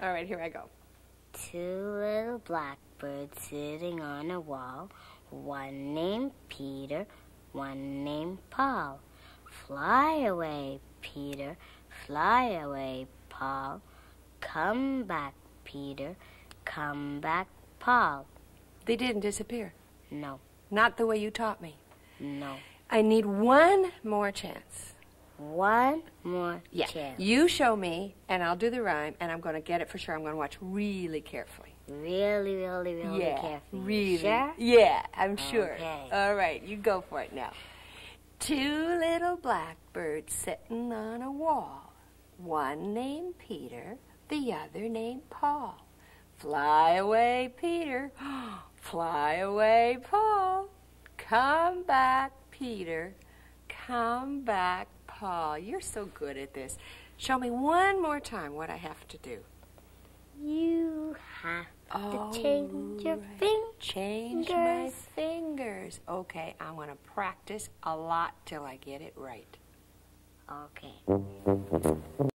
All right, here I go. Two little blackbirds sitting on a wall, one named Peter, one named Paul. Fly away, Peter, fly away, Paul. Come back, Peter, come back, Paul. They didn't disappear. No, Not the way you taught me. no. I need one more chance. One more Yeah. chance. You show me, and I'll do the rhyme, and I'm going to get it for sure. I'm going to watch really carefully. Really, really, really Yeah, carefully. really. Sure? Yeah, I'm sure. Okay. All right, you go for it now. Two little blackbirds sitting on a wall. One named Peter, the other named Paul. Fly away, Peter. Fly away, Paul. Come back, Peter. Come back, Paul. You're so good at this. Show me one more time what I have to do. You have to change your fingers. Change my fingers. Okay, I'm going to practice a lot till I get it right. Okay.